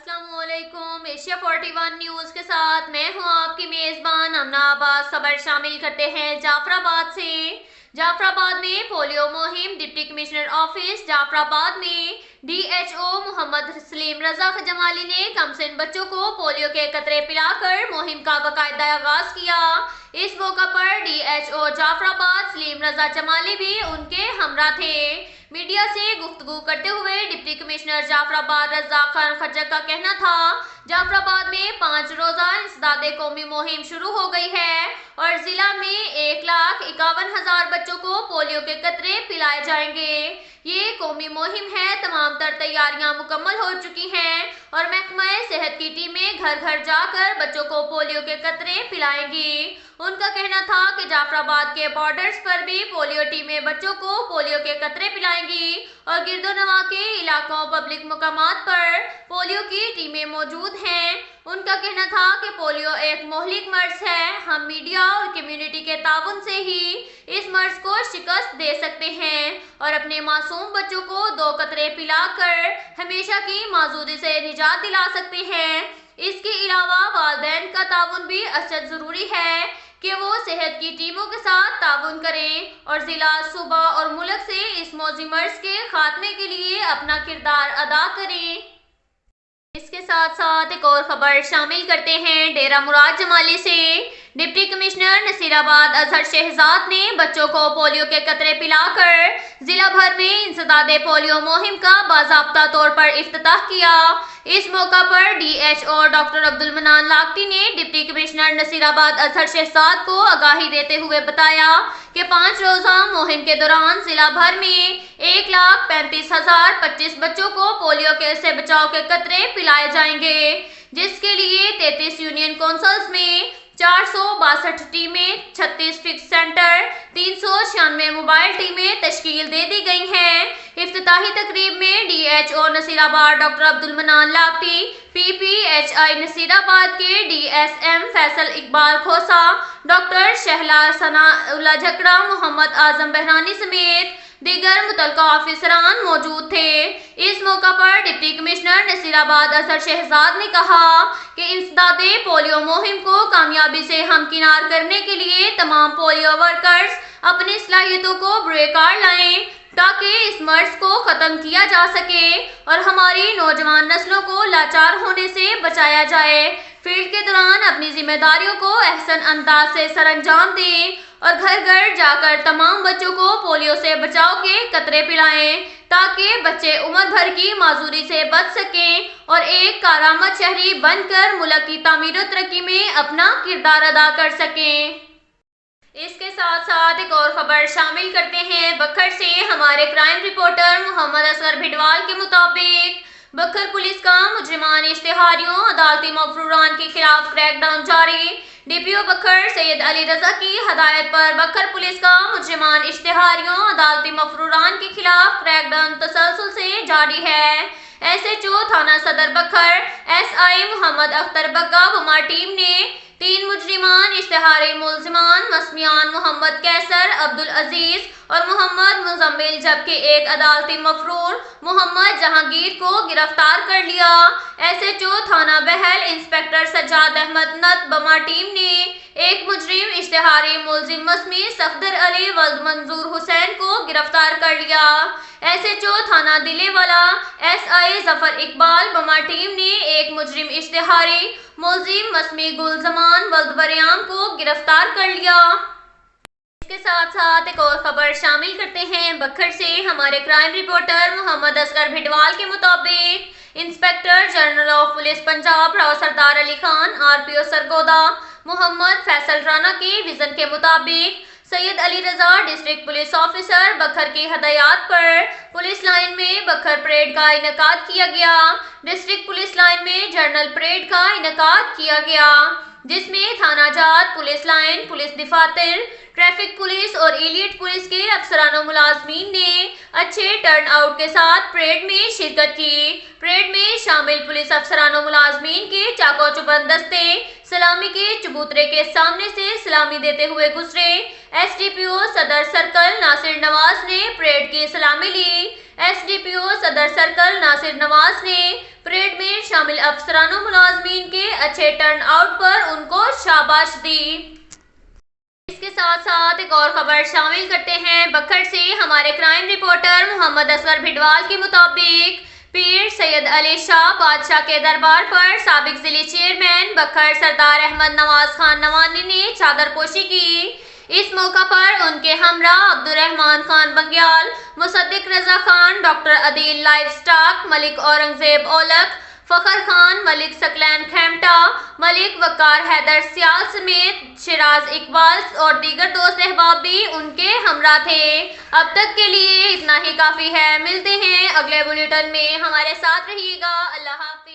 अस्सलाम वालेकुम। Asia 41 news के साथ मैं हूं आपकी मेजबान अमना अब्बास। खबर शामिल करते हैं जाफराबाद से। जाफराबाद में पोलियो मुहिम। डिप्टी कमिश्नर ऑफिस जाफराबाद में DHO मोहम्मद सलीम रजा जमाली ने कमसिन बच्चों को पोलियो के कतरे पिलाकर मुहिम का बाकायदा आगाज किया। इस मौका पर DHO जाफराबाद सलीम रजा जमाली भी उनके हमरा थे। मीडिया से गुफ्तगू करते हुए डिप्टी कमिश्नर जाफराबाद रज़ाक खान खज्जर का कहना था, जाफराबाद में 5 रोजा इंसदादे कौमी मुहिम शुरू हो गई है और जिला में 1,51,000 बच्चों को पोलियो के कतरे पिलाए जाएंगे। ये कौमी मुहिम है। तमाम तर तैयारियां मुकम्मल हो चुकी हैं और महकमा सेहत की टीमें घर घर जाकर बच्चों को पोलियो के कतरे पिलाएंगी। उनका कहना था कि जाफराबाद के बॉर्डर्स पर भी पोलियो टीमें बच्चों को पोलियो के कतरे पिलाएंगी और गिरदोनवा के इलाकों पब्लिक मकामात पर पोलियो की टीमें मौजूद हैं। उनका कहना था कि पोलियो एक मोहलिक मर्ज है। हम मीडिया और कम्युनिटी के ताउन से ही इस मर्ज को शिकस्त दे सकते हैं और अपने मासूम बच्चों को 2 कतरे पिलाकर हमेशा की माजूदी से निजात दिला सकते हैं। इसके अलावा वालिदैन का ताउन भी अशद जरूरी है कि वो सेहत की टीमों के साथ ताउन करें और जिला, सूबा और मुल्क से इस मौजी मर्ज के खात्मे के लिए अपना किरदार अदा करें। इसके साथ साथ एक और खबर शामिल करते हैं डेरा मुराद जमाली से। डिप्टी कमिश्नर नसीराबाद अजहर शहजाद ने बच्चों को पोलियो के कतरे पिलाकर जिला भर में इंसदादे पोलियो मुहिम का बाज़ाब्ता तौर पर इफ्तिताह किया। इस मौका पर DHO डॉक्टर अब्दुल मनान लाकटी ने डिप्टी कमिश्नर नसीराबाद अजहर शहजाद को आगाही देते हुए बताया कि 5 रोजा मुहिम के दौरान जिला भर में 1,35,025 बच्चों को पोलियो के से बचाव के कतरे पिलाए जाएंगे, जिसके लिए 33 यूनियन काउंसिल्स में 462 टीमें, 36 फिक्स सेंटर, 396 मोबाइल टीमें तश्कील दे दी गई हैं। इफ्तिताही तकरीब में DHO नसीराबाद डॉक्टर अब्दुल मनान लाकटी, PPHI नसीराबाद के DSM फैसल इकबाल खोसा, डॉक्टर शहला सना झकड़ा, मोहम्मद आजम बहरानी समेत दीगर मुतलका ऑफिसरान मौजूद थे। इस मौका पर डिप्टी कमिश्नर नसीराबाद अजहर शहजाद ने कहा कि इंसदादे पोलियो मुहिम को कामयाबी से हमकिनार करने के लिए तमाम पोलियो वर्कर्स अपनी सलाहियतों को बुरेकार लाएं ताकि इस मर्ज को खत्म किया जा सके और हमारी नौजवान नस्लों को लाचार होने से बचाया जाए। फील्ड के दौरान अपनी जिम्मेदारियों को अहसन अंदाज से सरअंजाम दें और घर घर जाकर तमाम बच्चों को पोलियो से बचाव के कतरे पिलाएं ताकि बच्चे उम्र भर की माजूरी से बच सकें और एक कारामद शहरी बनकर मुल्क की तामीर और तरक्की में अपना किरदार अदा कर सकें। इसके साथ साथ एक और खबर शामिल करते हैं बखर से। हमारे क्राइम रिपोर्टर मोहम्मद असगर भिडवाल के मुताबिक बखर पुलिस का मुजरिमान इश्तिहारियों, अदालती मफरूरान के खिलाफ क्रैकडाउन जारी। DPO बखर सैयद अली रजा की हदायत पर बखर पुलिस का मुजरिमान इश्तिहारियों, अदालती मफरूरान के खिलाफ क्रैकडाउन तसलसल से जारी है। SHO थाना सदर बखर SI मोहम्मद अख्तर बग्गा बमा टीम ने 3 मुजरिमान इश्तिहारी मुलजिमान मसमियान मोहम्मद कैसर, अब्दुल अजीज और मोहम्मद मुजम्मिल जबकि एक अदालती मफरूर मोहम्मद जहांगीर को गिरफ्तार कर लिया। SHO थाना बहल इंस्पेक्टर सज्जाद अहमद नत बमा टीम ने एक मुजरिम इश्तिहारी मुलजिम मसमी सफदर अली वल्द मंजूर हुसैन को गिरफ्तार कर लिया। SHO थाना दिलेवाला SI जफर इकबाल बमा टीम ने एक मुजरिम इश्तिहारी मुलजिम मसमी गुलजमान वल्द बरियाम को गिरफ्तार कर लिया। इसके साथ साथ एक और खबर शामिल करते हैं बखर से। हमारे क्राइम रिपोर्टर मोहम्मद असगर भिडवाल के मुताबिक inspector general of police Punjab Rao Sardar Ali Khan RPO Sargodha Muhammad Faisal Rana के विजन के मुताबिक Syed Ali Raza district police officer Bhakkar की हदायत पर पुलिस लाइन में बखर परेड का इनेकाद किया गया। डिस्ट्रिक्ट पुलिस लाइन में जर्नल परेड का इनेकाद किया गया, जिसमें थाना जात, पुलिस लाइन, पुलिस दफातर, ट्रैफिक पुलिस और एलियट पुलिस के अफसरान मुलाजमीन ने अच्छे टर्न आउट के साथ परेड में शिरकत की। परेड में शामिल पुलिस अफसरान मुलाजमीन के चाको चुबंद दस्ते सलामी के चबूतरे के सामने से सलामी देते हुए गुजरे। SDPO सदर सर्कल नासिर नवाज ने परेड की सलामी ली। SDPO सदर सर्कल नासिर नवाज ने परेड में शामिल شامل افسران و ملازمین کے اچھے ٹرن آؤٹ پر ان کو شاباش دی۔ اس کے ساتھ ساتھ ایک اور خبر شامل کرتے ہیں بکھر سے۔ ہمارے کرائم رپورٹر محمد اصغر بھٹوال کے مطابق پیر سید علی شاہ بادشاہ کے دربار پر سابق ضلعی چیئرمین بکھر سردار احمد نواز خان نوانی نے چادر پوشی کی۔ اس موقع پر ان کے ہمراہ عبد الرحمان خان بنگیال، مصدق رضا خان، ڈاکٹر عدیل لائف سٹاک، ملک اورنگزیب اولکھ، فخر خان، ملک سکلین کھیمٹا، ملک وقار حیدر سیال سمیت شیراز اقبال اور دیگر دوست احباب بھی ان کے ہمراہ تھے۔ اب تک کے لیے اتنا ہی کافی ہے۔ ملتے ہیں اگلے بلیٹن میں، ہمارے ساتھ رہیے گا۔ اللہ حافظ۔